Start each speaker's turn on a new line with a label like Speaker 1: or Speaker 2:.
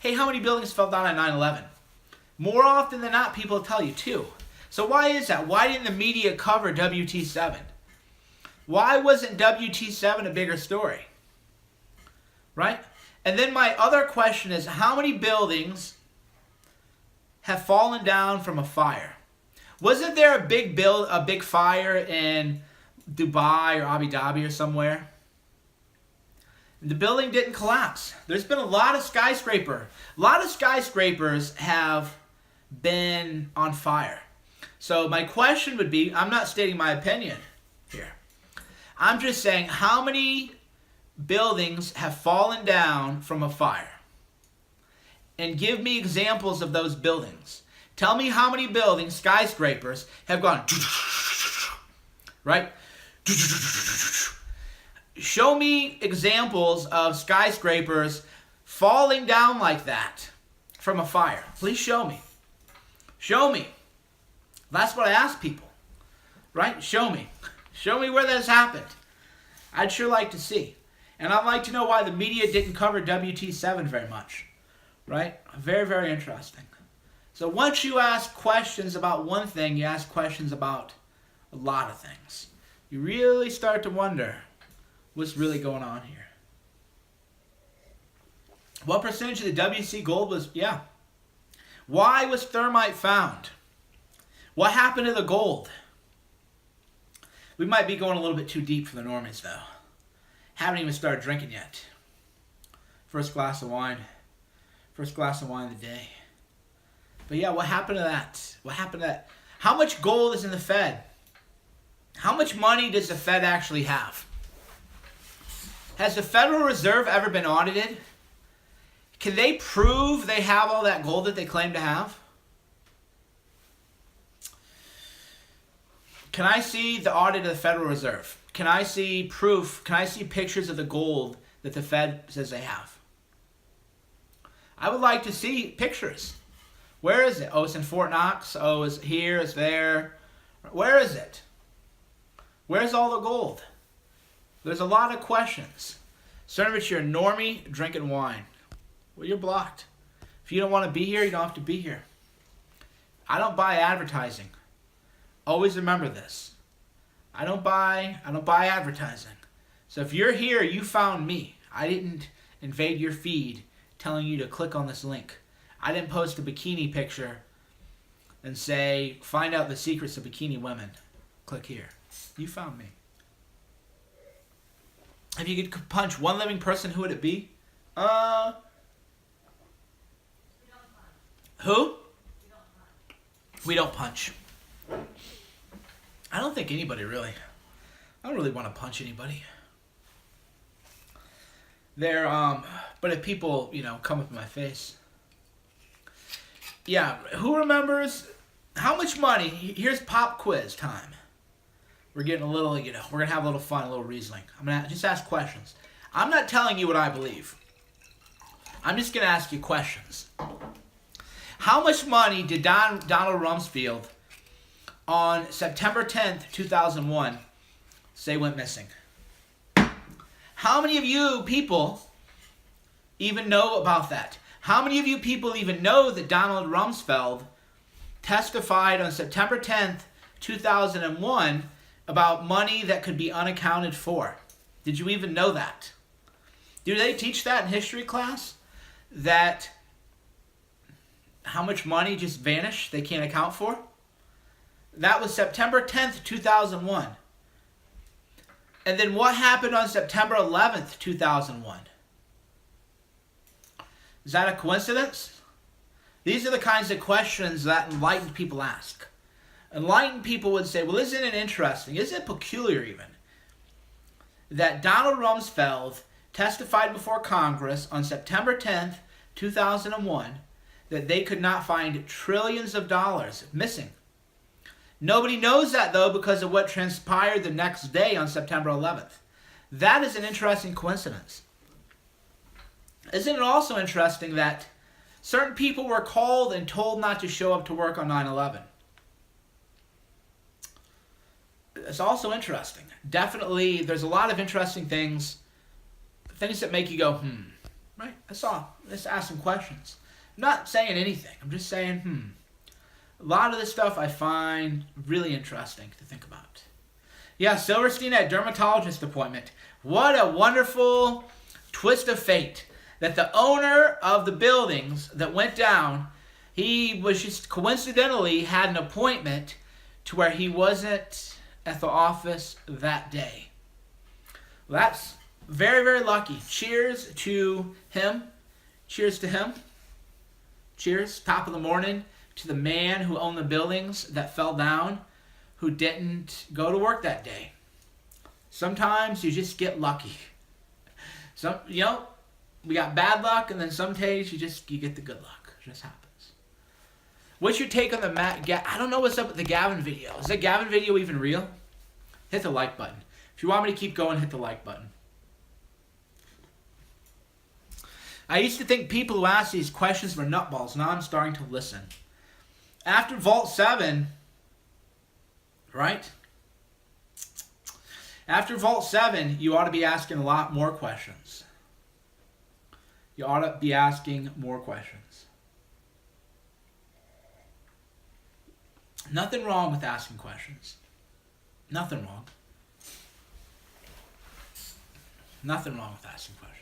Speaker 1: hey, how many buildings fell down on 9/11? More often than not, people tell you 2. So why is that? Why didn't the media cover WT7? Why wasn't WT7 a bigger story? Right? And then my other question is, how many buildings have fallen down from a fire? Wasn't there a big fire in Dubai or Abu Dhabi or somewhere? The building didn't collapse. There's been a lot of skyscrapers have been on fire. So my question would be, I'm not stating my opinion here. I'm just saying, how many buildings have fallen down from a fire? And give me examples of those buildings. Tell me how many buildings, skyscrapers, have gone, right? Show me examples of skyscrapers falling down like that from a fire. Please show me. Show me. That's what I ask people, right? Show me. Show me where that's happened. I'd sure like to see. And I'd like to know why the media didn't cover WT7 very much, right? Very, very interesting. So once you ask questions about one thing, you ask questions about a lot of things. You really start to wonder what's really going on here. What percentage of the WC gold was, yeah. Why was thermite found? What happened to the gold? We might be going a little bit too deep for the normies, though. Haven't even started drinking yet. First glass of wine. First glass of wine of the day. But yeah, what happened to that? What happened to that? How much gold is in the Fed? How much money does the Fed actually have? Has the Federal Reserve ever been audited? Can they prove they have all that gold that they claim to have? Can I see the audit of the Federal Reserve? Can I see proof? Can I see pictures of the gold that the Fed says they have? I would like to see pictures. Where is it? Oh, it's in Fort Knox. Oh, it's here, it's there. Where is it? Where's all the gold? There's a lot of questions. Cernovich, you're a normie drinking wine. Well, you're blocked. If you don't want to be here, you don't have to be here. I don't buy advertising. Always remember this. I don't buy advertising. So if you're here, you found me. I didn't invade your feed telling you to click on this link. I didn't post a bikini picture and say, find out the secrets of bikini women. Click here. You found me. If you could punch one living person, who would it be? Who? We don't punch. I don't think anybody really. I don't really want to punch anybody. But if people, come up in my face. Yeah, who remembers how much money? Here's pop quiz time. We're getting a little, we're going to have a little fun, a little Riesling. I'm going to just ask questions. I'm not telling you what I believe. I'm just going to ask you questions. How much money did Donald Rumsfeld on September 10th, 2001 say went missing? How many of you people even know about that? How many of you people even know that Donald Rumsfeld testified on September 10th, 2001 about money that could be unaccounted for? Did you even know that? Do they teach that in history class? That how much money just vanished, they can't account for? That was September 10th, 2001. And then what happened on September 11th, 2001? Is that a coincidence? These are the kinds of questions that enlightened people ask. Enlightened people would say, well, isn't it interesting, isn't it peculiar even, that Donald Rumsfeld testified before Congress on September 10th, 2001, that they could not find trillions of dollars missing. Nobody knows that, though, because of what transpired the next day on September 11th. That is an interesting coincidence. Isn't it also interesting that certain people were called and told not to show up to work on 9/11? It's also interesting. Definitely, there's a lot of interesting things that make you go, Right? That's all. Just asking questions. I'm not saying anything. I'm just saying, A lot of this stuff I find really interesting to think about. Yeah, Silverstein at dermatologist appointment. What a wonderful twist of fate. That the owner of the buildings that went down, he was just coincidentally had an appointment to where he wasn't at the office that day. Well, that's very, very lucky. Cheers to him. Cheers to him. Cheers, top of the morning, to the man who owned the buildings that fell down, who didn't go to work that day. Sometimes you just get lucky. We got bad luck, and then some days you get the good luck. It just happens. What's your take on the I don't know what's up with the Gavin video. Is that Gavin video even real? Hit the like button. If you want me to keep going, hit the like button. I used to think people who ask these questions were nutballs. Now I'm starting to listen. After Vault 7, right? After Vault 7, you ought to be asking a lot more questions. You ought to be asking more questions. Nothing wrong with asking questions. Nothing wrong. Nothing wrong with asking questions.